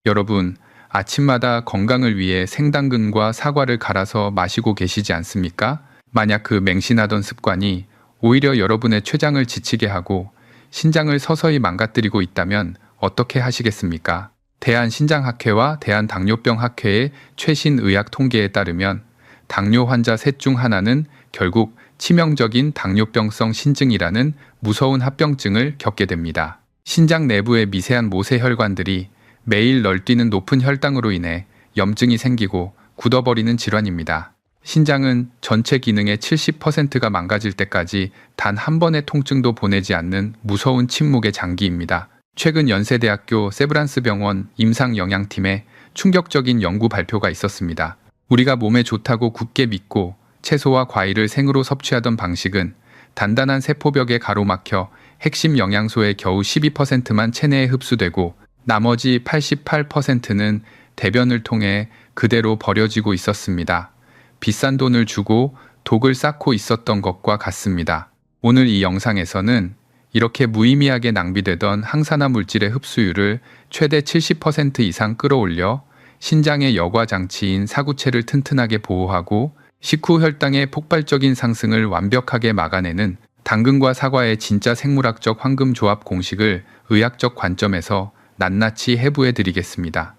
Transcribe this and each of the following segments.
여러분, 아침마다 건강을 위해 생당근과 사과를 갈아서 마시고 계시지 않습니까? 만약 그 맹신하던 습관이 오히려 여러분의 췌장을 지치게 하고 신장을 서서히 망가뜨리고 있다면 어떻게 하시겠습니까? 대한신장학회와 대한당뇨병학회의 최신 의학 통계에 따르면 당뇨 환자 셋 중 하나는 결국 치명적인 당뇨병성 신증이라는 무서운 합병증을 겪게 됩니다. 신장 내부의 미세한 모세혈관들이 매일 널뛰는 높은 혈당으로 인해 염증이 생기고 굳어버리는 질환입니다. 신장은 전체 기능의 70%가 망가질 때까지 단 한 번의 통증도 보내지 않는 무서운 침묵의 장기입니다. 최근 연세대학교 세브란스 병원 임상영양팀의 충격적인 연구 발표가 있었습니다. 우리가 몸에 좋다고 굳게 믿고 채소와 과일을 생으로 섭취하던 방식은 단단한 세포벽에 가로막혀 핵심 영양소의 겨우 12%만 체내에 흡수되고 나머지 88%는 대변을 통해 그대로 버려지고 있었습니다. 비싼 돈을 주고 독을 쌓고 있었던 것과 같습니다. 오늘 이 영상에서는 이렇게 무의미하게 낭비되던 항산화 물질의 흡수율을 최대 70% 이상 끌어올려 신장의 여과 장치인 사구체를 튼튼하게 보호하고 식후 혈당의 폭발적인 상승을 완벽하게 막아내는 당근과 사과의 진짜 생물학적 황금 조합 공식을 의학적 관점에서 낱낱이 해부해 드리겠습니다.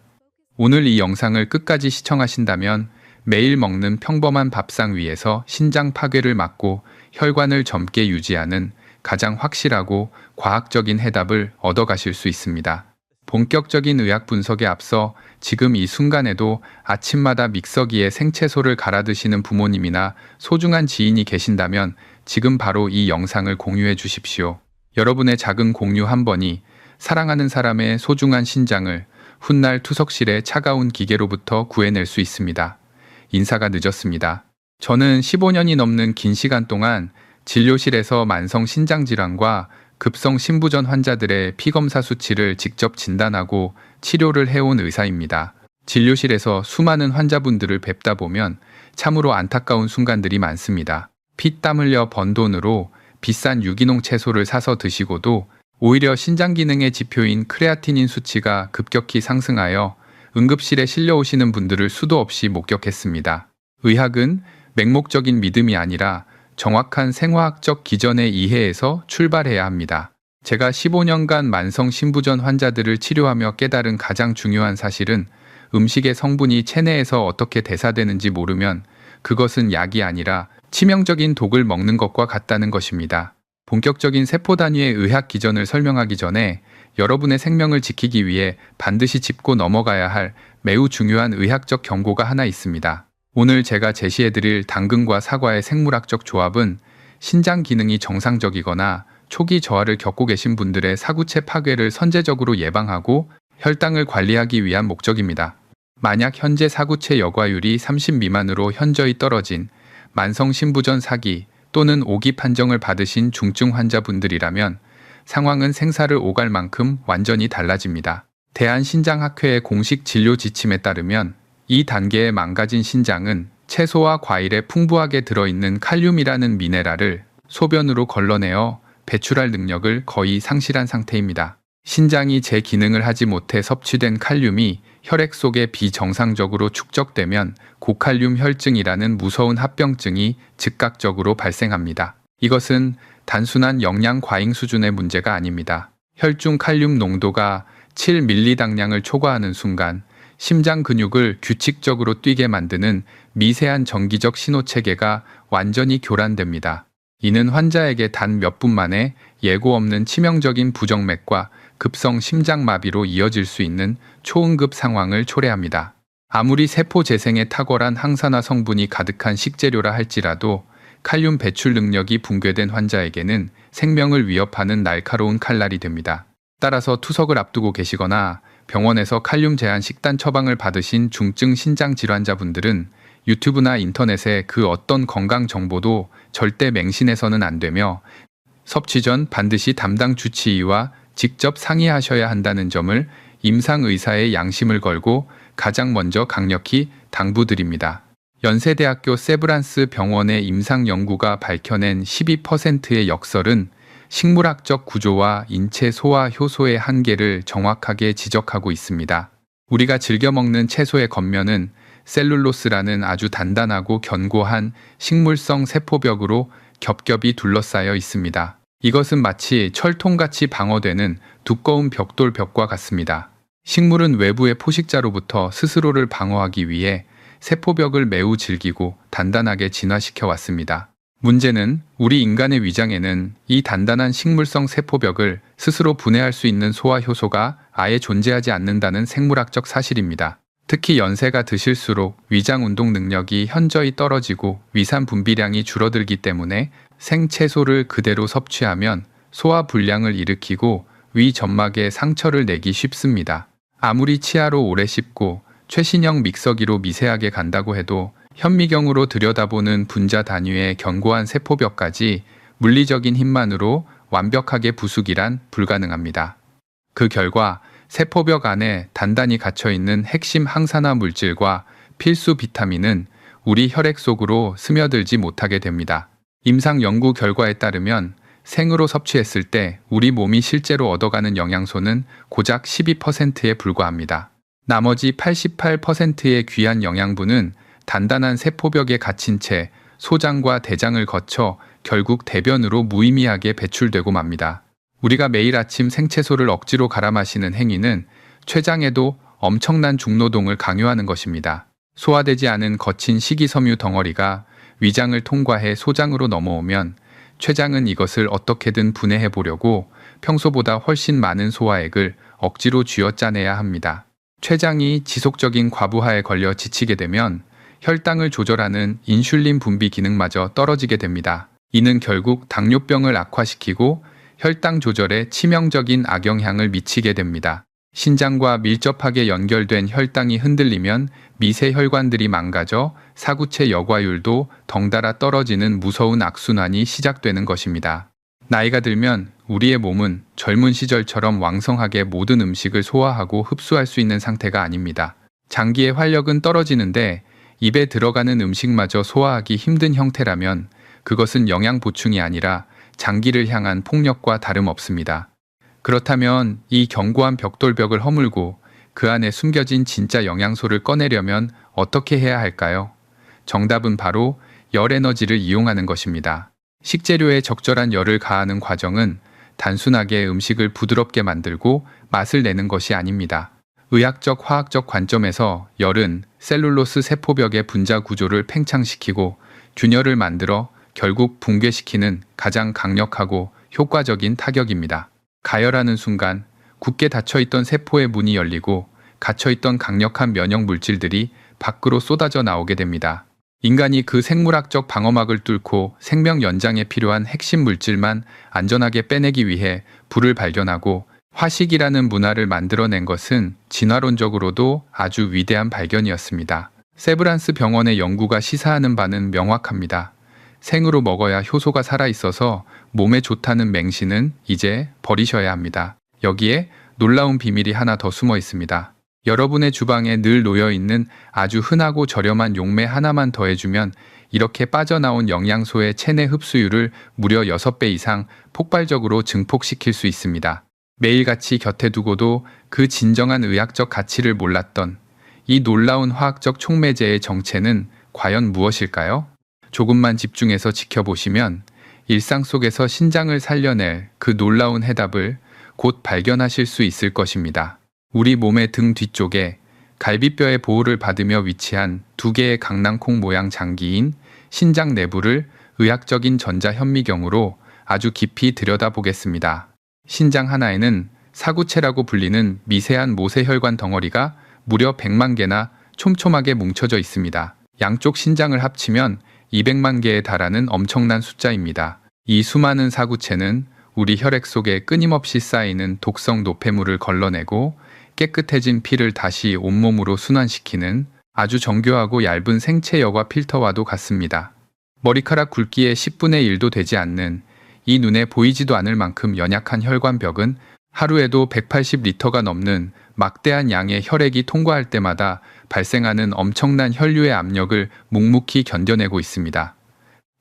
오늘 이 영상을 끝까지 시청하신다면 매일 먹는 평범한 밥상 위에서 신장 파괴를 막고 혈관을 젊게 유지하는 가장 확실하고 과학적인 해답을 얻어가실 수 있습니다. 본격적인 의학 분석에 앞서 지금 이 순간에도 아침마다 믹서기에 생채소를 갈아 드시는 부모님이나 소중한 지인이 계신다면 지금 바로 이 영상을 공유해 주십시오. 여러분의 작은 공유 한 번이 사랑하는 사람의 소중한 신장을 훗날 투석실의 차가운 기계로부터 구해낼 수 있습니다. 인사가 늦었습니다. 저는 15년이 넘는 긴 시간 동안 진료실에서 만성 신장질환과 급성 신부전 환자들의 피검사 수치를 직접 진단하고 치료를 해온 의사입니다. 진료실에서 수많은 환자분들을 뵙다 보면 참으로 안타까운 순간들이 많습니다. 피땀 흘려 번 돈으로 비싼 유기농 채소를 사서 드시고도 오히려 신장 기능의 지표인 크레아티닌 수치가 급격히 상승하여 응급실에 실려오시는 분들을 수도 없이 목격했습니다. 의학은 맹목적인 믿음이 아니라 정확한 생화학적 기전의 이해에서 출발해야 합니다. 제가 15년간 만성 신부전 환자들을 치료하며 깨달은 가장 중요한 사실은 음식의 성분이 체내에서 어떻게 대사되는지 모르면 그것은 약이 아니라 치명적인 독을 먹는 것과 같다는 것입니다. 본격적인 세포 단위의 의학 기전을 설명하기 전에 여러분의 생명을 지키기 위해 반드시 짚고 넘어가야 할 매우 중요한 의학적 경고가 하나 있습니다. 오늘 제가 제시해드릴 당근과 사과의 생물학적 조합은 신장 기능이 정상적이거나 초기 저하를 겪고 계신 분들의 사구체 파괴를 선제적으로 예방하고 혈당을 관리하기 위한 목적입니다. 만약 현재 사구체 여과율이 30 미만으로 현저히 떨어진 만성 신부전 4기 또는 5기 판정을 받으신 중증 환자분들이라면 상황은 생사를 오갈 만큼 완전히 달라집니다. 대한신장학회의 공식 진료 지침에 따르면 이 단계의 망가진 신장은 채소와 과일에 풍부하게 들어있는 칼륨이라는 미네랄을 소변으로 걸러내어 배출할 능력을 거의 상실한 상태입니다. 신장이 제 기능을 하지 못해 섭취된 칼륨이 혈액 속에 비정상적으로 축적되면 고칼륨 혈증이라는 무서운 합병증이 즉각적으로 발생합니다. 이것은 단순한 영양 과잉 수준의 문제가 아닙니다. 혈중 칼륨 농도가 7mg당량을 초과하는 순간 심장 근육을 규칙적으로 뛰게 만드는 미세한 전기적 신호 체계가 완전히 교란됩니다. 이는 환자에게 단 몇 분 만에 예고 없는 치명적인 부정맥과 급성 심장마비로 이어질 수 있는 초응급 상황을 초래합니다. 아무리 세포 재생에 탁월한 항산화 성분이 가득한 식재료라 할지라도 칼륨 배출 능력이 붕괴된 환자에게는 생명을 위협하는 날카로운 칼날이 됩니다. 따라서 투석을 앞두고 계시거나 병원에서 칼륨 제한 식단 처방을 받으신 중증 신장 질환자분들은 유튜브나 인터넷의 그 어떤 건강 정보도 절대 맹신해서는 안 되며 섭취 전 반드시 담당 주치의와 직접 상의하셔야 한다는 점을 임상의사의 양심을 걸고 가장 먼저 강력히 당부드립니다. 연세대학교 세브란스 병원의 임상연구가 밝혀낸 12%의 역설은 식물학적 구조와 인체 소화 효소의 한계를 정확하게 지적하고 있습니다. 우리가 즐겨 먹는 채소의 겉면은 셀룰로스라는 아주 단단하고 견고한 식물성 세포벽으로 겹겹이 둘러싸여 있습니다. 이것은 마치 철통같이 방어되는 두꺼운 벽돌벽과 같습니다. 식물은 외부의 포식자로부터 스스로를 방어하기 위해 세포벽을 매우 질기고 단단하게 진화시켜 왔습니다. 문제는 우리 인간의 위장에는 이 단단한 식물성 세포벽을 스스로 분해할 수 있는 소화 효소가 아예 존재하지 않는다는 생물학적 사실입니다. 특히 연세가 드실수록 위장 운동 능력이 현저히 떨어지고 위산 분비량이 줄어들기 때문에 생채소를 그대로 섭취하면 소화 불량을 일으키고 위 점막에 상처를 내기 쉽습니다. 아무리 치아로 오래 씹고 최신형 믹서기로 미세하게 간다고 해도 현미경으로 들여다보는 분자 단위의 견고한 세포벽까지 물리적인 힘만으로 완벽하게 부수기란 불가능합니다. 그 결과 세포벽 안에 단단히 갇혀있는 핵심 항산화 물질과 필수 비타민은 우리 혈액 속으로 스며들지 못하게 됩니다. 임상 연구 결과에 따르면 생으로 섭취했을 때 우리 몸이 실제로 얻어가는 영양소는 고작 12%에 불과합니다. 나머지 88%의 귀한 영양분은 단단한 세포벽에 갇힌 채 소장과 대장을 거쳐 결국 대변으로 무의미하게 배출되고 맙니다. 우리가 매일 아침 생채소를 억지로 갈아 마시는 행위는 췌장에도 엄청난 중노동을 강요하는 것입니다. 소화되지 않은 거친 식이섬유 덩어리가 위장을 통과해 소장으로 넘어오면 췌장은 이것을 어떻게든 분해해 보려고 평소보다 훨씬 많은 소화액을 억지로 쥐어짜내야 합니다. 췌장이 지속적인 과부하에 걸려 지치게 되면 혈당을 조절하는 인슐린 분비 기능마저 떨어지게 됩니다. 이는 결국 당뇨병을 악화시키고 혈당 조절에 치명적인 악영향을 미치게 됩니다. 신장과 밀접하게 연결된 혈당이 흔들리면 미세 혈관들이 망가져 사구체 여과율도 덩달아 떨어지는 무서운 악순환이 시작되는 것입니다. 나이가 들면 우리의 몸은 젊은 시절처럼 왕성하게 모든 음식을 소화하고 흡수할 수 있는 상태가 아닙니다. 장기의 활력은 떨어지는데 입에 들어가는 음식마저 소화하기 힘든 형태라면 그것은 영양 보충이 아니라 장기를 향한 폭력과 다름없습니다. 그렇다면 이 견고한 벽돌벽을 허물고 그 안에 숨겨진 진짜 영양소를 꺼내려면 어떻게 해야 할까요? 정답은 바로 열 에너지를 이용하는 것입니다. 식재료에 적절한 열을 가하는 과정은 단순하게 음식을 부드럽게 만들고 맛을 내는 것이 아닙니다. 의학적 화학적 관점에서 열은 셀룰로스 세포벽의 분자 구조를 팽창시키고 균열을 만들어 결국 붕괴시키는 가장 강력하고 효과적인 타격입니다. 가열하는 순간 굳게 닫혀있던 세포의 문이 열리고 갇혀있던 강력한 면역 물질들이 밖으로 쏟아져 나오게 됩니다. 인간이 그 생물학적 방어막을 뚫고 생명 연장에 필요한 핵심 물질만 안전하게 빼내기 위해 불을 발견하고 화식이라는 문화를 만들어낸 것은 진화론적으로도 아주 위대한 발견이었습니다. 세브란스 병원의 연구가 시사하는 바는 명확합니다. 생으로 먹어야 효소가 살아있어서 몸에 좋다는 맹신은 이제 버리셔야 합니다. 여기에 놀라운 비밀이 하나 더 숨어 있습니다. 여러분의 주방에 늘 놓여있는 아주 흔하고 저렴한 용매 하나만 더해주면 이렇게 빠져나온 영양소의 체내 흡수율을 무려 6배 이상 폭발적으로 증폭시킬 수 있습니다. 매일같이 곁에 두고도 그 진정한 의학적 가치를 몰랐던 이 놀라운 화학적 촉매제의 정체는 과연 무엇일까요? 조금만 집중해서 지켜보시면 일상 속에서 신장을 살려낼 그 놀라운 해답을 곧 발견하실 수 있을 것입니다. 우리 몸의 등 뒤쪽에 갈비뼈의 보호를 받으며 위치한 두 개의 강낭콩 모양 장기인 신장 내부를 의학적인 전자현미경으로 아주 깊이 들여다보겠습니다. 신장 하나에는 사구체라고 불리는 미세한 모세혈관 덩어리가 무려 100만 개나 촘촘하게 뭉쳐져 있습니다. 양쪽 신장을 합치면 200만 개에 달하는 엄청난 숫자입니다. 이 수많은 사구체는 우리 혈액 속에 끊임없이 쌓이는 독성 노폐물을 걸러내고 깨끗해진 피를 다시 온몸으로 순환시키는 아주 정교하고 얇은 생체 여과 필터와도 같습니다. 머리카락 굵기의 10분의 1도 되지 않는 이 눈에 보이지도 않을 만큼 연약한 혈관벽은 하루에도 180리터가 넘는 막대한 양의 혈액이 통과할 때마다 발생하는 엄청난 혈류의 압력을 묵묵히 견뎌내고 있습니다.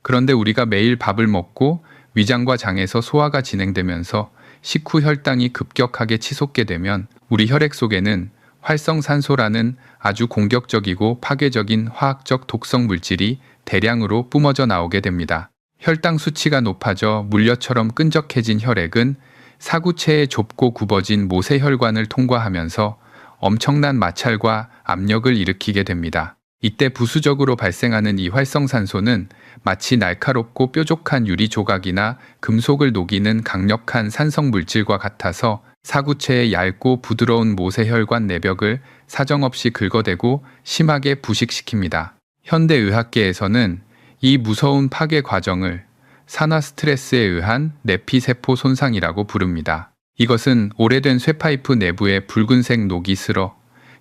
그런데 우리가 매일 밥을 먹고 위장과 장에서 소화가 진행되면서 식후 혈당이 급격하게 치솟게 되면 우리 혈액 속에는 활성산소라는 아주 공격적이고 파괴적인 화학적 독성 물질이 대량으로 뿜어져 나오게 됩니다. 혈당 수치가 높아져 물엿처럼 끈적해진 혈액은 사구체의 좁고 굽어진 모세혈관을 통과하면서 엄청난 마찰과 압력을 일으키게 됩니다. 이때 부수적으로 발생하는 이 활성산소는 마치 날카롭고 뾰족한 유리 조각이나 금속을 녹이는 강력한 산성 물질과 같아서 사구체의 얇고 부드러운 모세혈관 내벽을 사정없이 긁어대고 심하게 부식시킵니다. 현대의학계에서는 이 무서운 파괴 과정을 산화 스트레스에 의한 내피세포 손상이라고 부릅니다. 이것은 오래된 쇠파이프 내부에 붉은색 녹이 슬어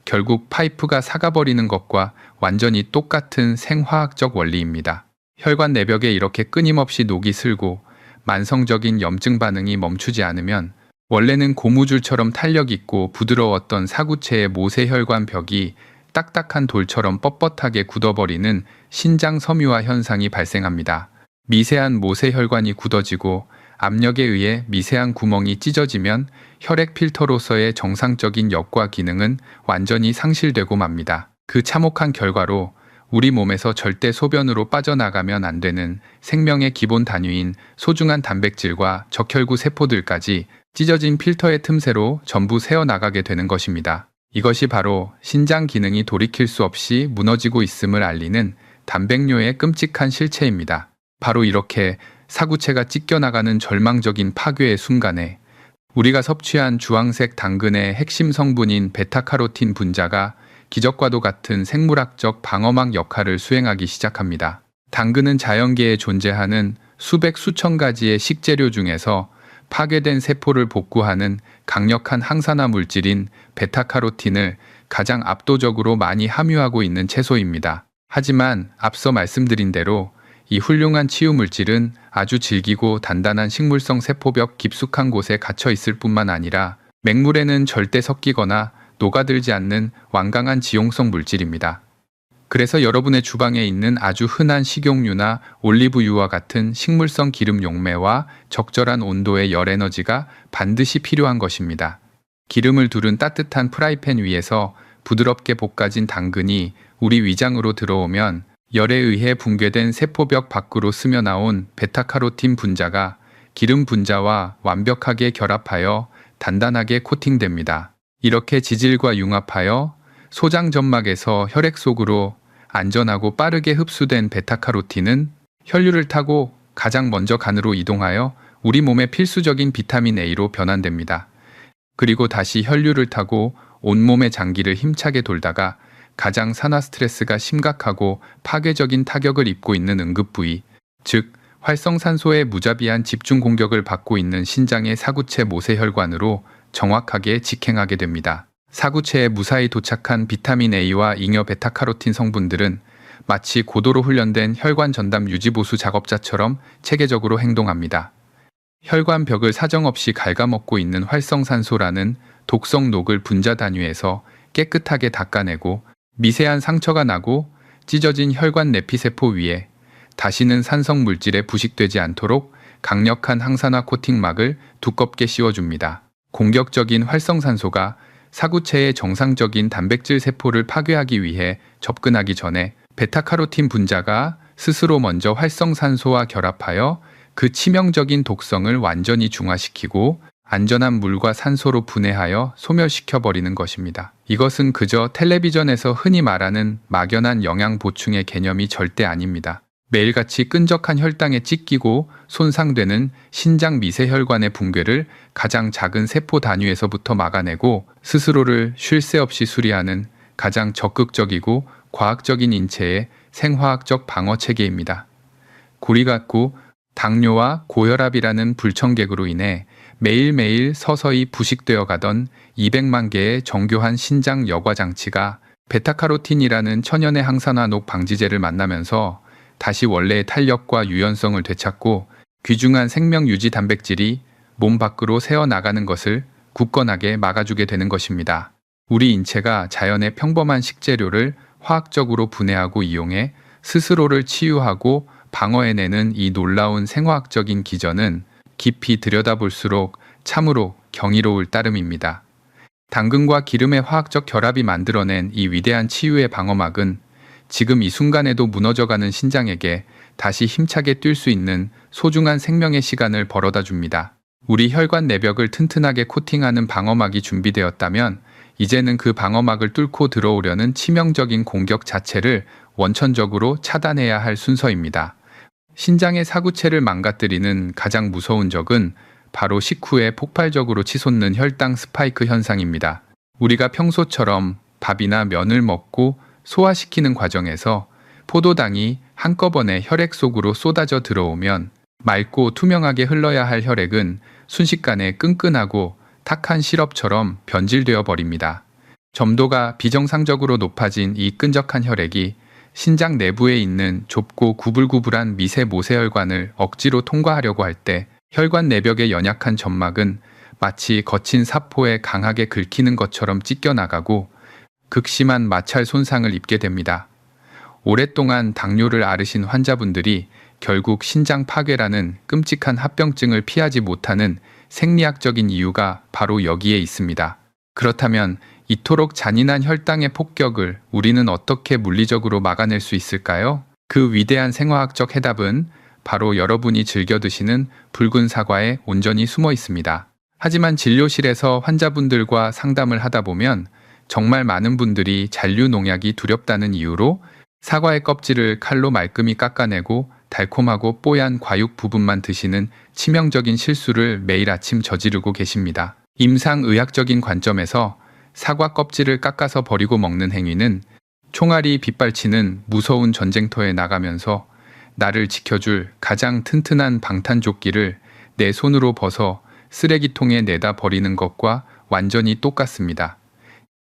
결국 파이프가 삭아버리는 것과 완전히 똑같은 생화학적 원리입니다. 혈관 내벽에 이렇게 끊임없이 녹이 슬고 만성적인 염증 반응이 멈추지 않으면 원래는 고무줄처럼 탄력 있고 부드러웠던 사구체의 모세혈관 벽이 딱딱한 돌처럼 뻣뻣하게 굳어버리는 신장섬유화 현상이 발생합니다. 미세한 모세혈관이 굳어지고 압력에 의해 미세한 구멍이 찢어지면 혈액 필터로서의 정상적인 역과 기능은 완전히 상실되고 맙니다. 그 참혹한 결과로 우리 몸에서 절대 소변으로 빠져나가면 안 되는 생명의 기본 단위인 소중한 단백질과 적혈구 세포들까지 찢어진 필터의 틈새로 전부 새어나가게 되는 것입니다. 이것이 바로 신장 기능이 돌이킬 수 없이 무너지고 있음을 알리는 단백뇨의 끔찍한 실체입니다. 바로 이렇게 사구체가 찢겨나가는 절망적인 파괴의 순간에 우리가 섭취한 주황색 당근의 핵심 성분인 베타카로틴 분자가 기적과도 같은 생물학적 방어막 역할을 수행하기 시작합니다. 당근은 자연계에 존재하는 수백 수천 가지의 식재료 중에서 파괴된 세포를 복구하는 강력한 항산화 물질인 베타카로틴을 가장 압도적으로 많이 함유하고 있는 채소입니다. 하지만 앞서 말씀드린 대로 이 훌륭한 치유 물질은 아주 질기고 단단한 식물성 세포벽 깊숙한 곳에 갇혀 있을 뿐만 아니라 맹물에는 절대 섞이거나 녹아들지 않는 완강한 지용성 물질입니다. 그래서 여러분의 주방에 있는 아주 흔한 식용유나 올리브유와 같은 식물성 기름 용매와 적절한 온도의 열 에너지가 반드시 필요한 것입니다. 기름을 두른 따뜻한 프라이팬 위에서 부드럽게 볶아진 당근이 우리 위장으로 들어오면 열에 의해 붕괴된 세포벽 밖으로 스며 나온 베타카로틴 분자가 기름 분자와 완벽하게 결합하여 단단하게 코팅됩니다. 이렇게 지질과 융합하여 소장 점막에서 혈액 속으로 안전하고 빠르게 흡수된 베타카로틴은 혈류를 타고 가장 먼저 간으로 이동하여 우리 몸의 필수적인 비타민 A로 변환됩니다. 그리고 다시 혈류를 타고 온몸의 장기를 힘차게 돌다가 가장 산화 스트레스가 심각하고 파괴적인 타격을 입고 있는 응급부위, 즉 활성산소의 무자비한 집중 공격을 받고 있는 신장의 사구체 모세혈관으로 정확하게 직행하게 됩니다. 사구체에 무사히 도착한 비타민 A와 잉여 베타카로틴 성분들은 마치 고도로 훈련된 혈관 전담 유지보수 작업자처럼 체계적으로 행동합니다. 혈관 벽을 사정없이 갉아먹고 있는 활성산소라는 독성 녹을 분자 단위에서 깨끗하게 닦아내고 미세한 상처가 나고 찢어진 혈관 내피세포 위에 다시는 산성 물질에 부식되지 않도록 강력한 항산화 코팅막을 두껍게 씌워줍니다. 공격적인 활성산소가 사구체의 정상적인 단백질 세포를 파괴하기 위해 접근하기 전에 베타카로틴 분자가 스스로 먼저 활성산소와 결합하여 그 치명적인 독성을 완전히 중화시키고 안전한 물과 산소로 분해하여 소멸시켜버리는 것입니다. 이것은 그저 텔레비전에서 흔히 말하는 막연한 영양 보충의 개념이 절대 아닙니다. 매일같이 끈적한 혈당에 찢기고 손상되는 신장 미세혈관의 붕괴를 가장 작은 세포 단위에서부터 막아내고 스스로를 쉴 새 없이 수리하는 가장 적극적이고 과학적인 인체의 생화학적 방어 체계입니다. 고리 같고 당뇨와 고혈압이라는 불청객으로 인해 매일매일 서서히 부식되어 가던 200만 개의 정교한 신장 여과 장치가 베타카로틴이라는 천연의 항산화녹 방지제를 만나면서 다시 원래의 탄력과 유연성을 되찾고 귀중한 생명 유지 단백질이 몸 밖으로 새어나가는 것을 굳건하게 막아주게 되는 것입니다. 우리 인체가 자연의 평범한 식재료를 화학적으로 분해하고 이용해 스스로를 치유하고 방어해내는 이 놀라운 생화학적인 기전은 깊이 들여다볼수록 참으로 경이로울 따름입니다. 당근과 기름의 화학적 결합이 만들어낸 이 위대한 치유의 방어막은 지금 이 순간에도 무너져가는 신장에게 다시 힘차게 뛸 수 있는 소중한 생명의 시간을 벌어다 줍니다. 우리 혈관 내벽을 튼튼하게 코팅하는 방어막이 준비되었다면 이제는 그 방어막을 뚫고 들어오려는 치명적인 공격 자체를 원천적으로 차단해야 할 순서입니다. 신장의 사구체를 망가뜨리는 가장 무서운 적은 바로 식후에 폭발적으로 치솟는 혈당 스파이크 현상입니다. 우리가 평소처럼 밥이나 면을 먹고 소화시키는 과정에서 포도당이 한꺼번에 혈액 속으로 쏟아져 들어오면 맑고 투명하게 흘러야 할 혈액은 순식간에 끈끈하고 탁한 시럽처럼 변질되어 버립니다. 점도가 비정상적으로 높아진 이 끈적한 혈액이 신장 내부에 있는 좁고 구불구불한 미세 모세혈관을 억지로 통과하려고 할 때 혈관 내벽의 연약한 점막은 마치 거친 사포에 강하게 긁히는 것처럼 찢겨나가고 극심한 마찰 손상을 입게 됩니다. 오랫동안 당뇨를 앓으신 환자분들이 결국 신장 파괴라는 끔찍한 합병증을 피하지 못하는 생리학적인 이유가 바로 여기에 있습니다. 그렇다면 이토록 잔인한 혈당의 폭격을 우리는 어떻게 물리적으로 막아낼 수 있을까요? 그 위대한 생화학적 해답은 바로 여러분이 즐겨 드시는 붉은 사과에 온전히 숨어 있습니다. 하지만 진료실에서 환자분들과 상담을 하다 보면 정말 많은 분들이 잔류 농약이 두렵다는 이유로 사과의 껍질을 칼로 말끔히 깎아내고 달콤하고 뽀얀 과육 부분만 드시는 치명적인 실수를 매일 아침 저지르고 계십니다. 임상의학적인 관점에서 사과 껍질을 깎아서 버리고 먹는 행위는 총알이 빗발치는 무서운 전쟁터에 나가면서 나를 지켜줄 가장 튼튼한 방탄조끼를 내 손으로 벗어 쓰레기통에 내다 버리는 것과 완전히 똑같습니다.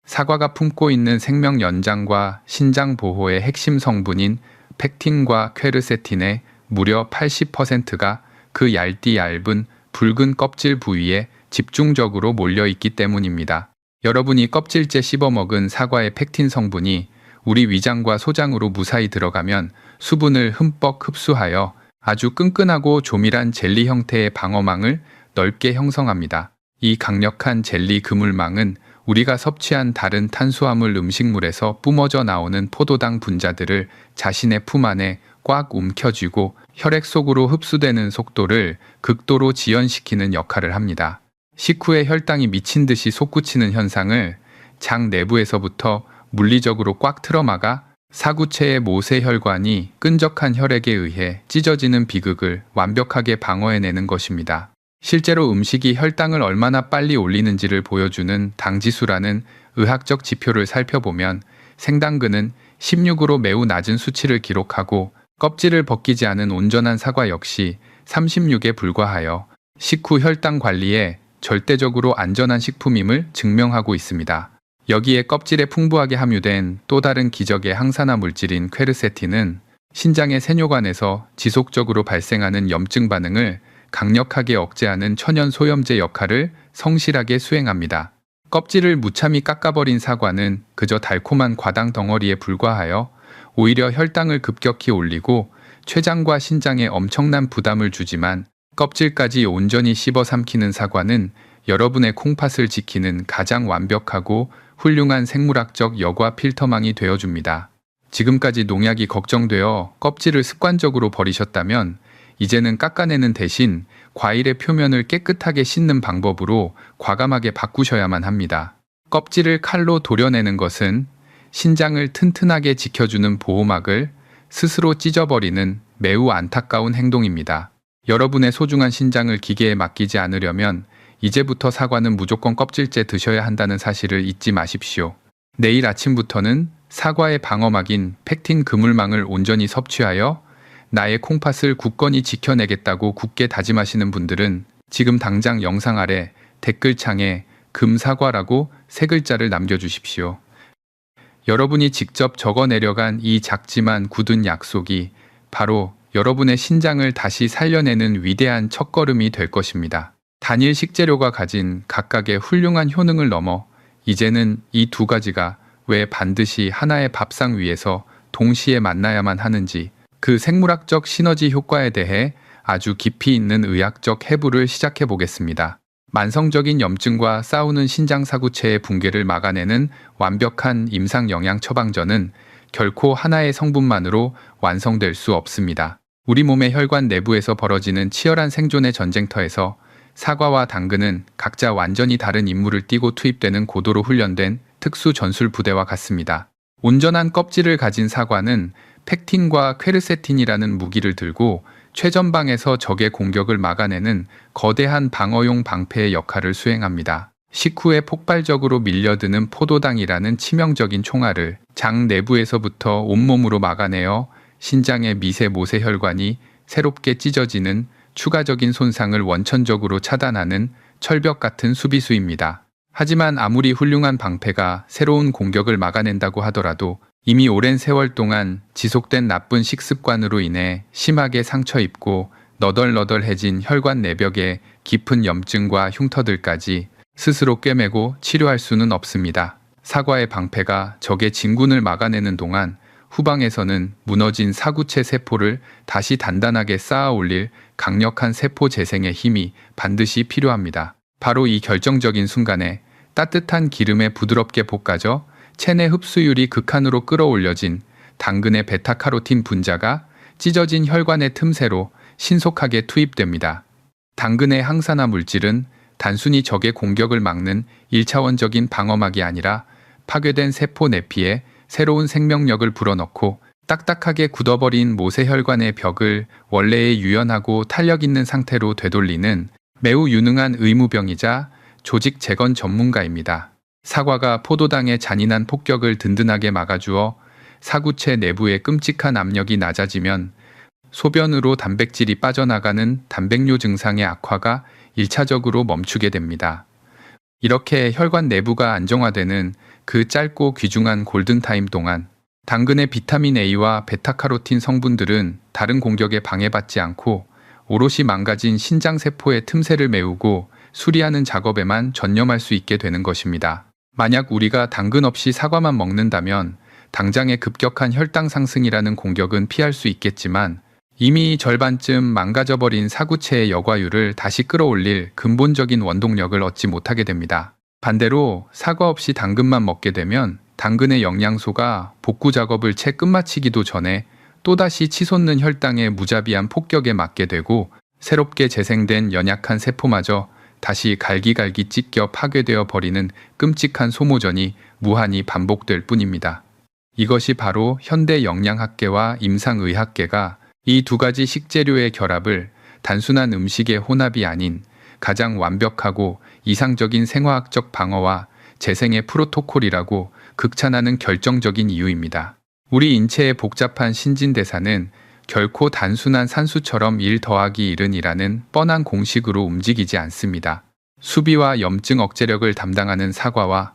사과가 품고 있는 생명 연장과 신장 보호의 핵심 성분인 펙틴과 퀘르세틴의 무려 80%가 그 얇은 붉은 껍질 부위에 집중적으로 몰려 있기 때문입니다. 여러분이 껍질째 씹어먹은 사과의 펙틴 성분이 우리 위장과 소장으로 무사히 들어가면 수분을 흠뻑 흡수하여 아주 끈끈하고 조밀한 젤리 형태의 방어망을 넓게 형성합니다. 이 강력한 젤리 그물망은 우리가 섭취한 다른 탄수화물 음식물에서 뿜어져 나오는 포도당 분자들을 자신의 품 안에 꽉 움켜쥐고 혈액 속으로 흡수되는 속도를 극도로 지연시키는 역할을 합니다. 식후에 혈당이 미친 듯이 솟구치는 현상을 장 내부에서부터 물리적으로 꽉 틀어막아 사구체의 모세혈관이 끈적한 혈액에 의해 찢어지는 비극을 완벽하게 방어해내는 것입니다. 실제로 음식이 혈당을 얼마나 빨리 올리는지를 보여주는 당지수라는 의학적 지표를 살펴보면 생당근은 16으로 매우 낮은 수치를 기록하고 껍질을 벗기지 않은 온전한 사과 역시 36에 불과하여 식후 혈당 관리에 절대적으로 안전한 식품임을 증명하고 있습니다. 여기에 껍질에 풍부하게 함유된 또 다른 기적의 항산화 물질인 퀘르세틴은 신장의 세뇨관에서 지속적으로 발생하는 염증 반응을 강력하게 억제하는 천연 소염제 역할을 성실하게 수행합니다. 껍질을 무참히 깎아버린 사과는 그저 달콤한 과당 덩어리에 불과하여 오히려 혈당을 급격히 올리고 췌장과 신장에 엄청난 부담을 주지만 껍질까지 온전히 씹어 삼키는 사과는 여러분의 콩팥을 지키는 가장 완벽하고 훌륭한 생물학적 여과 필터망이 되어줍니다. 지금까지 농약이 걱정되어 껍질을 습관적으로 버리셨다면 이제는 깎아내는 대신 과일의 표면을 깨끗하게 씻는 방법으로 과감하게 바꾸셔야만 합니다. 껍질을 칼로 도려내는 것은 신장을 튼튼하게 지켜주는 보호막을 스스로 찢어버리는 매우 안타까운 행동입니다. 여러분의 소중한 신장을 기계에 맡기지 않으려면 이제부터 사과는 무조건 껍질째 드셔야 한다는 사실을 잊지 마십시오. 내일 아침부터는 사과의 방어막인 펙틴 그물망을 온전히 섭취하여 나의 콩팥을 굳건히 지켜내겠다고 굳게 다짐하시는 분들은 지금 당장 영상 아래 댓글창에 금사과라고 3글자를 남겨주십시오. 여러분이 직접 적어내려간 이 작지만 굳은 약속이 바로 여러분의 신장을 다시 살려내는 위대한 첫걸음이 될 것입니다. 단일 식재료가 가진 각각의 훌륭한 효능을 넘어 이제는 이 두 가지가 왜 반드시 하나의 밥상 위에서 동시에 만나야만 하는지 그 생물학적 시너지 효과에 대해 아주 깊이 있는 의학적 해부를 시작해 보겠습니다. 만성적인 염증과 싸우는 신장 사구체의 붕괴를 막아내는 완벽한 임상 영양 처방전은 결코 하나의 성분만으로 완성될 수 없습니다. 우리 몸의 혈관 내부에서 벌어지는 치열한 생존의 전쟁터에서 사과와 당근은 각자 완전히 다른 임무를 띠고 투입되는 고도로 훈련된 특수 전술 부대와 같습니다. 온전한 껍질을 가진 사과는 펙틴과 퀘르세틴이라는 무기를 들고 최전방에서 적의 공격을 막아내는 거대한 방어용 방패의 역할을 수행합니다. 식후에 폭발적으로 밀려드는 포도당이라는 치명적인 총알을 장 내부에서부터 온몸으로 막아내어 신장의 미세 모세혈관이 새롭게 찢어지는 추가적인 손상을 원천적으로 차단하는 철벽 같은 수비수입니다. 하지만 아무리 훌륭한 방패가 새로운 공격을 막아낸다고 하더라도 이미 오랜 세월 동안 지속된 나쁜 식습관으로 인해 심하게 상처 입고 너덜너덜해진 혈관 내벽에 깊은 염증과 흉터들까지 스스로 꿰매고 치료할 수는 없습니다. 사과의 방패가 적의 진군을 막아내는 동안 후방에서는 무너진 사구체 세포를 다시 단단하게 쌓아 올릴 강력한 세포 재생의 힘이 반드시 필요합니다. 바로 이 결정적인 순간에 따뜻한 기름에 부드럽게 볶아져 체내 흡수율이 극한으로 끌어올려진 당근의 베타카로틴 분자가 찢어진 혈관의 틈새로 신속하게 투입됩니다. 당근의 항산화 물질은 단순히 적의 공격을 막는 1차원적인 방어막이 아니라 파괴된 세포 내피에 새로운 생명력을 불어넣고 딱딱하게 굳어버린 모세혈관의 벽을 원래의 유연하고 탄력 있는 상태로 되돌리는 매우 유능한 의무병이자 조직 재건 전문가입니다. 사과가 포도당의 잔인한 폭격을 든든하게 막아주어 사구체 내부의 끔찍한 압력이 낮아지면 소변으로 단백질이 빠져나가는 단백뇨 증상의 악화가 1차적으로 멈추게 됩니다. 이렇게 혈관 내부가 안정화되는 그 짧고 귀중한 골든타임 동안 당근의 비타민 A와 베타카로틴 성분들은 다른 공격에 방해받지 않고 오롯이 망가진 신장세포의 틈새를 메우고 수리하는 작업에만 전념할 수 있게 되는 것입니다. 만약 우리가 당근 없이 사과만 먹는다면 당장의 급격한 혈당 상승이라는 공격은 피할 수 있겠지만 이미 절반쯤 망가져버린 사구체의 여과율을 다시 끌어올릴 근본적인 원동력을 얻지 못하게 됩니다. 반대로 사과 없이 당근만 먹게 되면 당근의 영양소가 복구 작업을 채 끝마치기도 전에 또다시 치솟는 혈당의 무자비한 폭격에 맞게 되고 새롭게 재생된 연약한 세포마저 다시 갈기갈기 찢겨 파괴되어 버리는 끔찍한 소모전이 무한히 반복될 뿐입니다. 이것이 바로 현대 영양학계와 임상의학계가 이 두 가지 식재료의 결합을 단순한 음식의 혼합이 아닌 가장 완벽하고 이상적인 생화학적 방어와 재생의 프로토콜이라고 극찬하는 결정적인 이유입니다. 우리 인체의 복잡한 신진대사는 결코 단순한 산수처럼 1 더하기 1은 뻔한 공식으로 움직이지 않습니다. 수비와 염증 억제력을 담당하는 사과와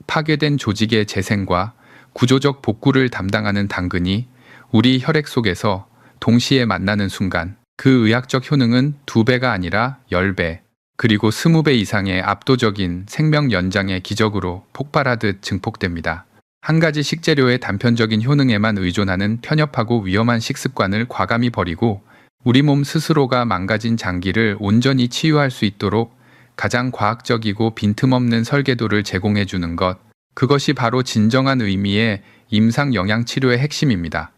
파괴된 조직의 재생과 구조적 복구를 담당하는 당근이 우리 혈액 속에서 동시에 만나는 순간 그 의학적 효능은 2배가 아니라 10배, 그리고 20배 이상의 압도적인 생명 연장의 기적으로 폭발하듯 증폭됩니다. 한 가지 식재료의 단편적인 효능에만 의존하는 편협하고 위험한 식습관을 과감히 버리고 우리 몸 스스로가 망가진 장기를 온전히 치유할 수 있도록 가장 과학적이고 빈틈없는 설계도를 제공해 주는 것, 그것이 바로 진정한 의미의 임상 영양 치료의 핵심입니다.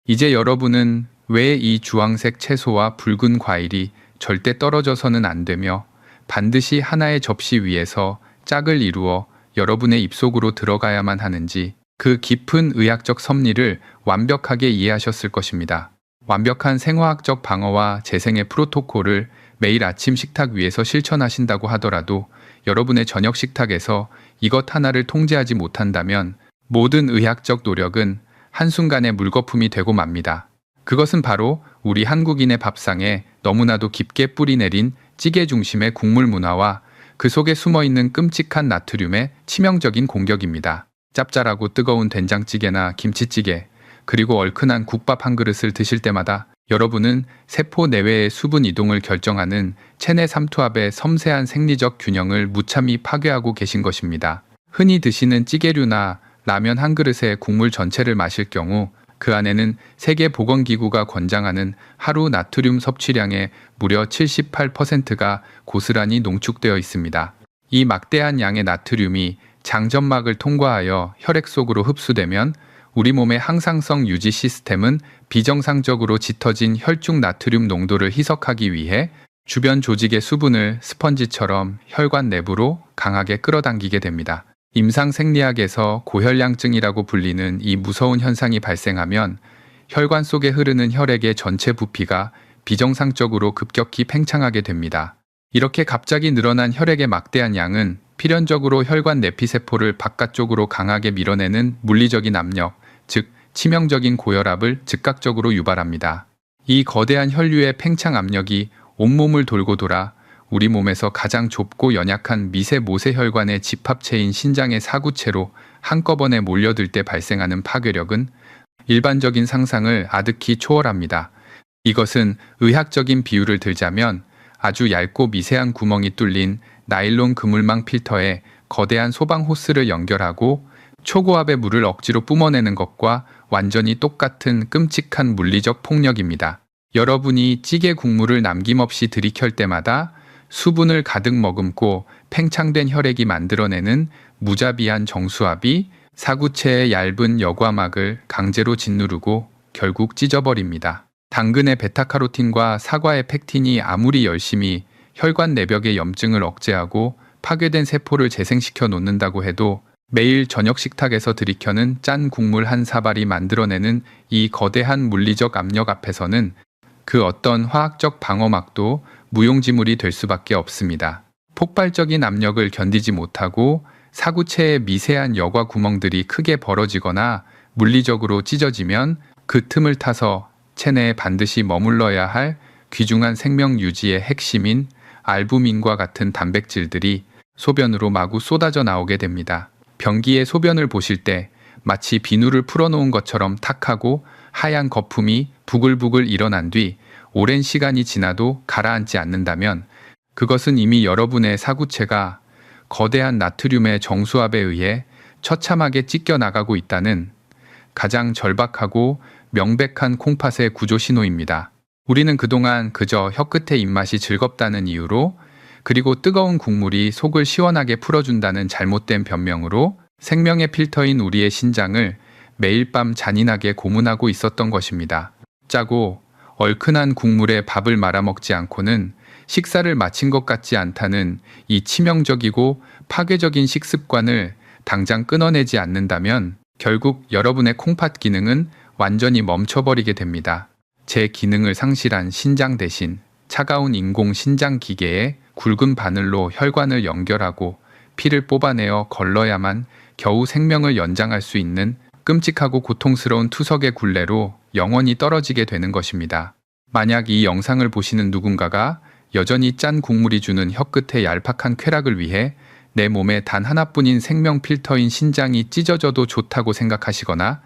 이제 여러분은 왜 이 주황색 채소와 붉은 과일이 절대 떨어져서는 안 되며 반드시 하나의 접시 위에서 짝을 이루어 여러분의 입속으로 들어가야만 하는지 그 깊은 의학적 섭리를 완벽하게 이해하셨을 것입니다. 완벽한 생화학적 방어와 재생의 프로토콜을 매일 아침 식탁 위에서 실천하신다고 하더라도 여러분의 저녁 식탁에서 이것 하나를 통제하지 못한다면 모든 의학적 노력은 한순간에 물거품이 되고 맙니다. 그것은 바로 우리 한국인의 밥상에 너무나도 깊게 뿌리내린 찌개 중심의 국물 문화와 그 속에 숨어있는 끔찍한 나트륨의 치명적인 공격입니다. 짭짤하고 뜨거운 된장찌개나 김치찌개, 그리고 얼큰한 국밥 한 그릇을 드실 때마다 여러분은 세포 내외의 수분 이동을 결정하는 체내 삼투압의 섬세한 생리적 균형을 무참히 파괴하고 계신 것입니다. 흔히 드시는 찌개류나 라면 한 그릇의 국물 전체를 마실 경우 그 안에는 세계보건기구가 권장하는 하루 나트륨 섭취량의 무려 78%가 고스란히 농축되어 있습니다. 이 막대한 양의 나트륨이 장점막을 통과하여 혈액 속으로 흡수되면 우리 몸의 항상성 유지 시스템은 비정상적으로 짙어진 혈중 나트륨 농도를 희석하기 위해 주변 조직의 수분을 스펀지처럼 혈관 내부로 강하게 끌어당기게 됩니다. 임상생리학에서 고혈량증이라고 불리는 이 무서운 현상이 발생하면 혈관 속에 흐르는 혈액의 전체 부피가 비정상적으로 급격히 팽창하게 됩니다. 이렇게 갑자기 늘어난 혈액의 막대한 양은 필연적으로 혈관 내피세포를 바깥쪽으로 강하게 밀어내는 물리적인 압력, 즉 치명적인 고혈압을 즉각적으로 유발합니다. 이 거대한 혈류의 팽창 압력이 온몸을 돌고 돌아 우리 몸에서 가장 좁고 연약한 미세 모세혈관의 집합체인 신장의 사구체로 한꺼번에 몰려들 때 발생하는 파괴력은 일반적인 상상을 아득히 초월합니다. 이것은 의학적인 비유를 들자면 아주 얇고 미세한 구멍이 뚫린 나일론 그물망 필터에 거대한 소방 호스를 연결하고 초고압의 물을 억지로 뿜어내는 것과 완전히 똑같은 끔찍한 물리적 폭력입니다. 여러분이 찌개 국물을 남김없이 들이켤 때마다 수분을 가득 머금고 팽창된 혈액이 만들어내는 무자비한 정수압이 사구체의 얇은 여과막을 강제로 짓누르고 결국 찢어버립니다. 당근의 베타카로틴과 사과의 펙틴이 아무리 열심히 혈관 내벽의 염증을 억제하고 파괴된 세포를 재생시켜 놓는다고 해도 매일 저녁 식탁에서 들이켜는 짠 국물 한 사발이 만들어내는 이 거대한 물리적 압력 앞에서는 그 어떤 화학적 방어막도 무용지물이 될 수밖에 없습니다. 폭발적인 압력을 견디지 못하고 사구체의 미세한 여과 구멍들이 크게 벌어지거나 물리적으로 찢어지면 그 틈을 타서 체내에 반드시 머물러야 할 귀중한 생명 유지의 핵심인 알부민과 같은 단백질들이 소변으로 마구 쏟아져 나오게 됩니다. 변기의 소변을 보실 때 마치 비누를 풀어놓은 것처럼 탁하고 하얀 거품이 부글부글 일어난 뒤 오랜 시간이 지나도 가라앉지 않는다면 그것은 이미 여러분의 사구체가 거대한 나트륨의 정수압에 의해 처참하게 찢겨나가고 있다는 가장 절박하고 명백한 콩팥의 구조 신호입니다. 우리는 그동안 그저 혀끝의 입맛이 즐겁다는 이유로 그리고 뜨거운 국물이 속을 시원하게 풀어준다는 잘못된 변명으로 생명의 필터인 우리의 신장을 매일 밤 잔인하게 고문하고 있었던 것입니다. 짜고 얼큰한 국물에 밥을 말아먹지 않고는 식사를 마친 것 같지 않다는 이 치명적이고 파괴적인 식습관을 당장 끊어내지 않는다면 결국 여러분의 콩팥 기능은 완전히 멈춰버리게 됩니다. 제 기능을 상실한 신장 대신 차가운 인공 신장 기계에 굵은 바늘로 혈관을 연결하고 피를 뽑아내어 걸러야만 겨우 생명을 연장할 수 있는 끔찍하고 고통스러운 투석의 굴레로 영원히 떨어지게 되는 것입니다. 만약 이 영상을 보시는 누군가가 여전히 짠 국물이 주는 혀끝의 얄팍한 쾌락을 위해 내 몸에 단 하나뿐인 생명 필터인 신장이 찢어져도 좋다고 생각하시거나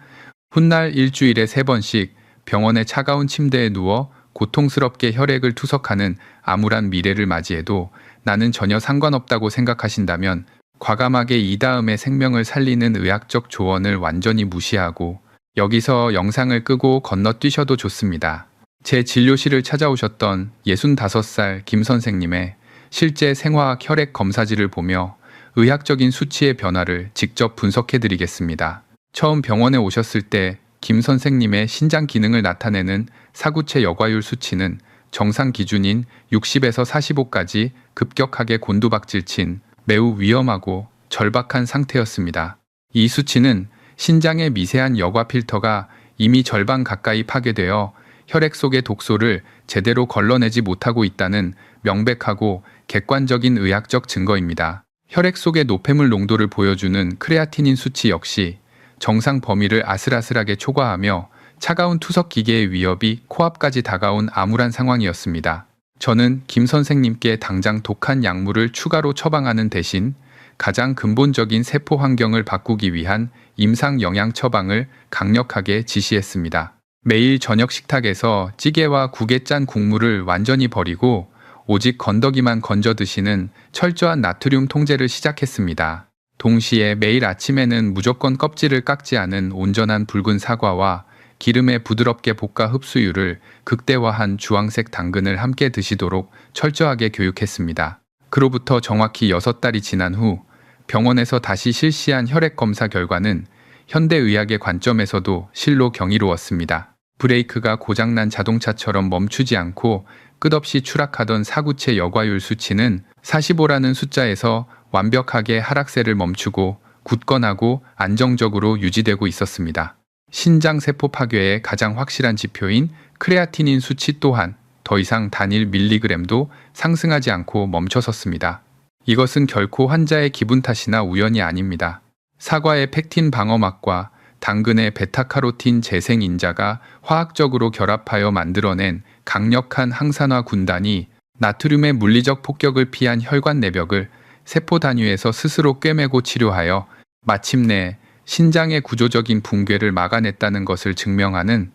훗날 일주일에 3번씩 병원의 차가운 침대에 누워 고통스럽게 혈액을 투석하는 암울한 미래를 맞이해도 나는 전혀 상관없다고 생각하신다면 과감하게 이 다음에 생명을 살리는 의학적 조언을 완전히 무시하고 여기서 영상을 끄고 건너뛰셔도 좋습니다. 제 진료실을 찾아오셨던 65살 김 선생님의 실제 생화학 혈액 검사지를 보며 의학적인 수치의 변화를 직접 분석해 드리겠습니다. 처음 병원에 오셨을 때 김 선생님의 신장 기능을 나타내는 사구체 여과율 수치는 정상 기준인 60에서 45까지 급격하게 곤두박질친 매우 위험하고 절박한 상태였습니다. 이 수치는 신장의 미세한 여과 필터가 이미 절반 가까이 파괴되어 혈액 속의 독소를 제대로 걸러내지 못하고 있다는 명백하고 객관적인 의학적 증거입니다. 혈액 속의 노폐물 농도를 보여주는 크레아티닌 수치 역시 정상 범위를 아슬아슬하게 초과하며 차가운 투석 기계의 위협이 코앞까지 다가온 암울한 상황이었습니다. 저는 김 선생님께 당장 독한 약물을 추가로 처방하는 대신 가장 근본적인 세포 환경을 바꾸기 위한 임상 영양 처방을 강력하게 지시했습니다. 매일 저녁 식탁에서 찌개와 국에 짠 국물을 완전히 버리고 오직 건더기만 건져 드시는 철저한 나트륨 통제를 시작했습니다. 동시에 매일 아침에는 무조건 껍질을 깎지 않은 온전한 붉은 사과와 기름에 부드럽게 볶아 흡수율을 극대화한 주황색 당근을 함께 드시도록 철저하게 교육했습니다. 그로부터 정확히 6달이 지난 후 병원에서 다시 실시한 혈액 검사 결과는 현대의학의 관점에서도 실로 경이로웠습니다. 브레이크가 고장난 자동차처럼 멈추지 않고 끝없이 추락하던 사구체 여과율 수치는 45라는 숫자에서 완벽하게 하락세를 멈추고 굳건하고 안정적으로 유지되고 있었습니다. 신장 세포 파괴의 가장 확실한 지표인 크레아티닌 수치 또한 더 이상 단일 밀리그램도 상승하지 않고 멈춰섰습니다. 이것은 결코 환자의 기분 탓이나 우연이 아닙니다. 사과의 펙틴 방어막과 당근의 베타카로틴 재생 인자가 화학적으로 결합하여 만들어낸 강력한 항산화 군단이 나트륨의 물리적 폭격을 피한 혈관 내벽을 세포 단위에서 스스로 꿰매고 치료하여 마침내 신장의 구조적인 붕괴를 막아냈다는 것을 증명하는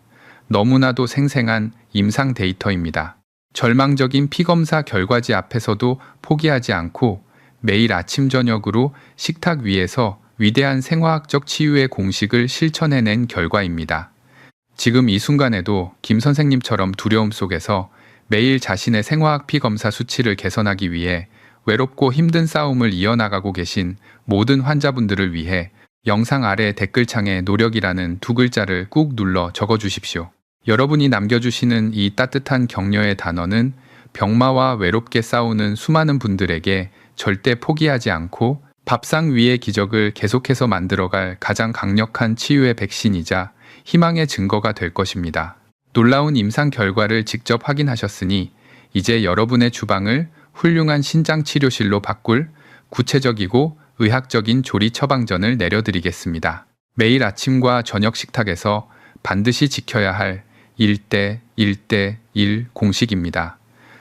너무나도 생생한 임상 데이터입니다. 절망적인 피검사 결과지 앞에서도 포기하지 않고 매일 아침 저녁으로 식탁 위에서 위대한 생화학적 치유의 공식을 실천해낸 결과입니다. 지금 이 순간에도 김 선생님처럼 두려움 속에서 매일 자신의 생화학 피검사 수치를 개선하기 위해 외롭고 힘든 싸움을 이어나가고 계신 모든 환자분들을 위해 영상 아래 댓글창에 노력이라는 2글자를 꾹 눌러 적어주십시오. 여러분이 남겨주시는 이 따뜻한 격려의 단어는 병마와 외롭게 싸우는 수많은 분들에게 절대 포기하지 않고 밥상 위의 기적을 계속해서 만들어갈 가장 강력한 치유의 백신이자 희망의 증거가 될 것입니다. 놀라운 임상 결과를 직접 확인하셨으니 이제 여러분의 주방을 훌륭한 신장 치료실로 바꿀 구체적이고 의학적인 조리 처방전을 내려드리겠습니다. 매일 아침과 저녁 식탁에서 반드시 지켜야 할 1대1대1 공식입니다.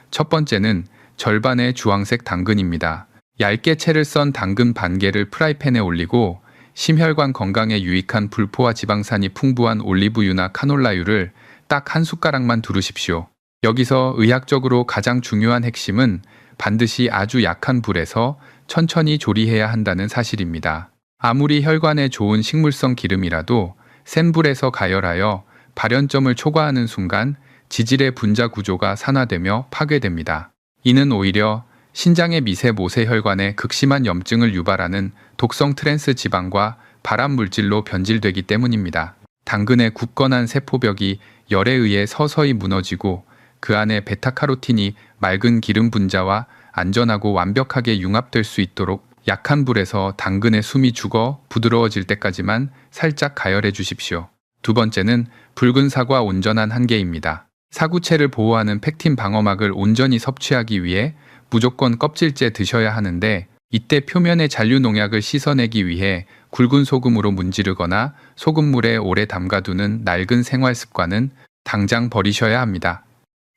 첫 번째는 절반의 주황색 당근입니다. 얇게 채를 썬 당근 반개를 프라이팬에 올리고 심혈관 건강에 유익한 불포화 지방산이 풍부한 올리브유나 카놀라유를 딱 한 숟가락만 두르십시오. 여기서 의학적으로 가장 중요한 핵심은 반드시 아주 약한 불에서 천천히 조리해야 한다는 사실입니다. 아무리 혈관에 좋은 식물성 기름이라도 센 불에서 가열하여 발연점을 초과하는 순간 지질의 분자 구조가 산화되며 파괴됩니다. 이는 오히려 신장의 미세 모세 혈관에 극심한 염증을 유발하는 독성 트랜스 지방과 발암 물질로 변질되기 때문입니다. 당근의 굳건한 세포벽이 열에 의해 서서히 무너지고 그 안에 베타카로틴이 맑은 기름 분자와 안전하고 완벽하게 융합될 수 있도록 약한 불에서 당근의 숨이 죽어 부드러워질 때까지만 살짝 가열해 주십시오. 두 번째는 붉은 사과 온전한 한계입니다. 사구체를 보호하는 펙틴 방어막을 온전히 섭취하기 위해 무조건 껍질째 드셔야 하는데 이때 표면의 잔류 농약을 씻어내기 위해 굵은 소금으로 문지르거나 소금물에 오래 담가두는 낡은 생활 습관은 당장 버리셔야 합니다.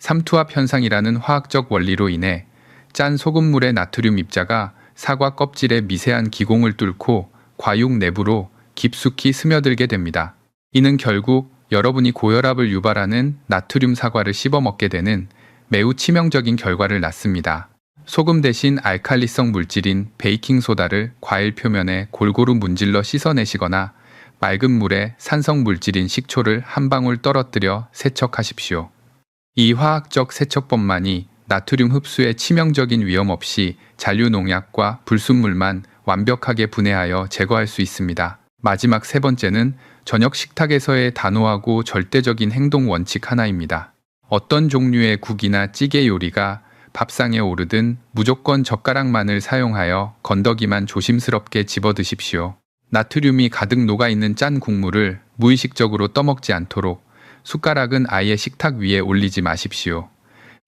삼투압 현상이라는 화학적 원리로 인해 짠 소금물의 나트륨 입자가 사과 껍질의 미세한 기공을 뚫고 과육 내부로 깊숙이 스며들게 됩니다. 이는 결국 여러분이 고혈압을 유발하는 나트륨 사과를 씹어 먹게 되는 매우 치명적인 결과를 낳습니다. 소금 대신 알칼리성 물질인 베이킹소다를 과일 표면에 골고루 문질러 씻어내시거나 맑은 물에 산성 물질인 식초를 한 방울 떨어뜨려 세척하십시오. 이 화학적 세척법만이 나트륨 흡수에 치명적인 위험 없이 잔류 농약과 불순물만 완벽하게 분해하여 제거할 수 있습니다. 마지막 세 번째는 저녁 식탁에서의 단호하고 절대적인 행동 원칙 하나입니다. 어떤 종류의 국이나 찌개 요리가 밥상에 오르든 무조건 젓가락만을 사용하여 건더기만 조심스럽게 집어 드십시오. 나트륨이 가득 녹아있는 짠 국물을 무의식적으로 떠먹지 않도록 숟가락은 아예 식탁 위에 올리지 마십시오.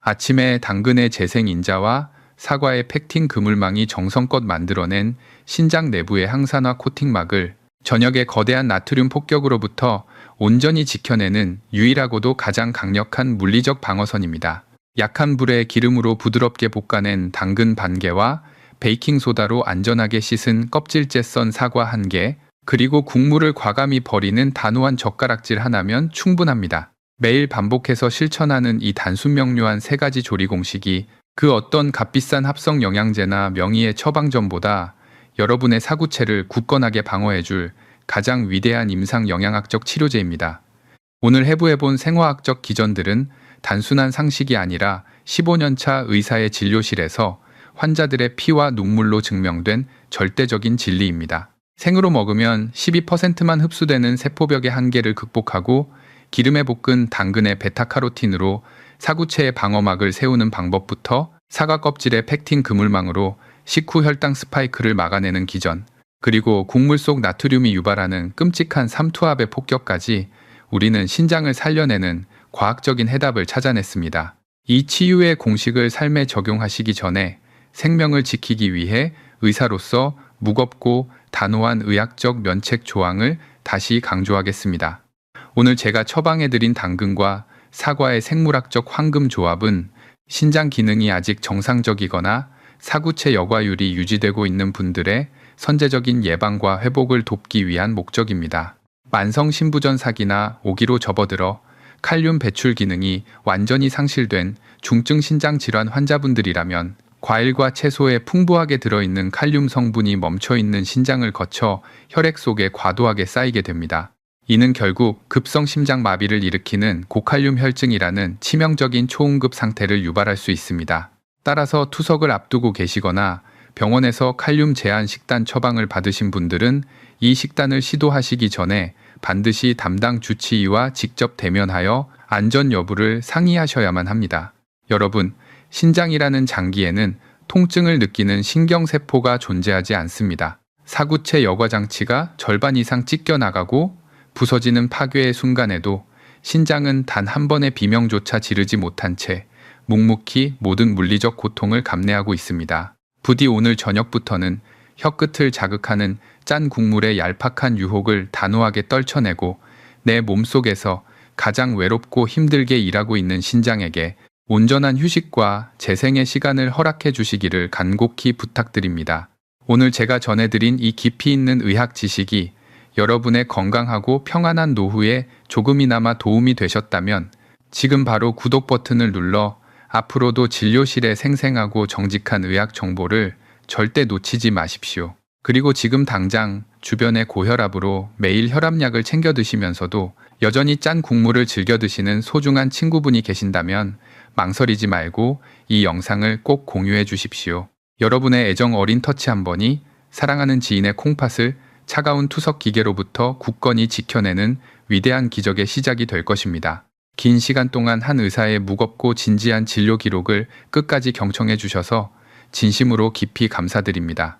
아침에 당근의 재생 인자와 사과의 펙틴 그물망이 정성껏 만들어낸 신장 내부의 항산화 코팅막을 저녁에 거대한 나트륨 폭격으로부터 온전히 지켜내는 유일하고도 가장 강력한 물리적 방어선입니다. 약한 불에 기름으로 부드럽게 볶아낸 당근 반개와 베이킹소다로 안전하게 씻은 껍질째 썬 사과 1개, 그리고 국물을 과감히 버리는 단호한 젓가락질 하나면 충분합니다. 매일 반복해서 실천하는 이 단순 명료한 3가지 조리 공식이 그 어떤 값비싼 합성 영양제나 명의의 처방전보다 여러분의 사구체를 굳건하게 방어해줄 가장 위대한 임상 영양학적 치료제입니다. 오늘 해부해본 생화학적 기전들은 단순한 상식이 아니라 15년차 의사의 진료실에서 환자들의 피와 눈물로 증명된 절대적인 진리입니다. 생으로 먹으면 12%만 흡수되는 세포벽의 한계를 극복하고 기름에 볶은 당근의 베타카로틴으로 사구체의 방어막을 세우는 방법부터 사과 껍질의 팩틴 그물망으로 식후 혈당 스파이크를 막아내는 기전, 그리고 국물 속 나트륨이 유발하는 끔찍한 삼투압의 폭격까지 우리는 신장을 살려내는 과학적인 해답을 찾아냈습니다. 이 치유의 공식을 삶에 적용하시기 전에 생명을 지키기 위해 의사로서 무겁고 단호한 의학적 면책 조항을 다시 강조하겠습니다. 오늘 제가 처방해드린 당근과 사과의 생물학적 황금 조합은 신장 기능이 아직 정상적이거나 사구체 여과율이 유지되고 있는 분들의 선제적인 예방과 회복을 돕기 위한 목적입니다. 만성 신부전 사기나 오기로 접어들어 칼륨 배출 기능이 완전히 상실된 중증 신장 질환 환자분들이라면 과일과 채소에 풍부하게 들어있는 칼륨 성분이 멈춰있는 신장을 거쳐 혈액 속에 과도하게 쌓이게 됩니다. 이는 결국 급성 심장 마비를 일으키는 고칼륨 혈증이라는 치명적인 초응급 상태를 유발할 수 있습니다. 따라서 투석을 앞두고 계시거나 병원에서 칼륨 제한 식단 처방을 받으신 분들은 이 식단을 시도하시기 전에 반드시 담당 주치의와 직접 대면하여 안전 여부를 상의하셔야만 합니다. 여러분, 신장이라는 장기에는 통증을 느끼는 신경세포가 존재하지 않습니다. 사구체 여과장치가 절반 이상 찢겨나가고 부서지는 파괴의 순간에도 신장은 단 한 번의 비명조차 지르지 못한 채 묵묵히 모든 물리적 고통을 감내하고 있습니다. 부디 오늘 저녁부터는 혀끝을 자극하는 짠 국물의 얄팍한 유혹을 단호하게 떨쳐내고 내 몸속에서 가장 외롭고 힘들게 일하고 있는 신장에게 온전한 휴식과 재생의 시간을 허락해 주시기를 간곡히 부탁드립니다. 오늘 제가 전해드린 이 깊이 있는 의학 지식이 여러분의 건강하고 평안한 노후에 조금이나마 도움이 되셨다면 지금 바로 구독 버튼을 눌러 앞으로도 진료실의 생생하고 정직한 의학 정보를 절대 놓치지 마십시오. 그리고 지금 당장 주변의 고혈압으로 매일 혈압약을 챙겨 드시면서도 여전히 짠 국물을 즐겨 드시는 소중한 친구분이 계신다면 망설이지 말고 이 영상을 꼭 공유해 주십시오. 여러분의 애정 어린 터치 한 번이 사랑하는 지인의 콩팥을 차가운 투석 기계로부터 굳건히 지켜내는 위대한 기적의 시작이 될 것입니다. 긴 시간 동안 한 의사의 무겁고 진지한 진료 기록을 끝까지 경청해 주셔서 진심으로 깊이 감사드립니다.